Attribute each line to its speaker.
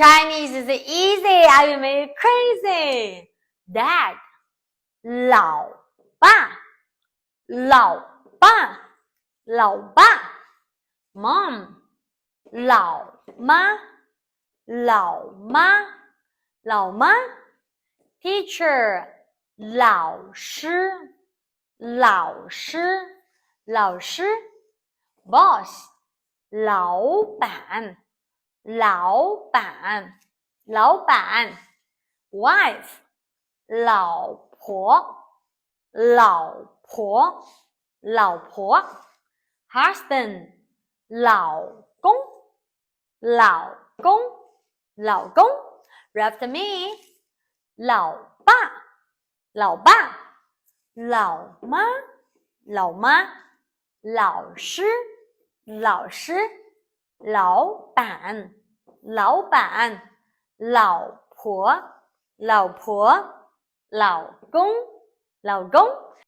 Speaker 1: Chinese is easy. Are you made crazy? Dad. 老爸老爸老爸 Mom. 老妈老妈老妈 Teacher. 老师老师老师 Boss. 老板老板老板 Wife. 老婆老婆老婆 Husband. 老公老公老公 After me. 老爸老爸老妈老妈老师老师老板老板老婆老婆老公老公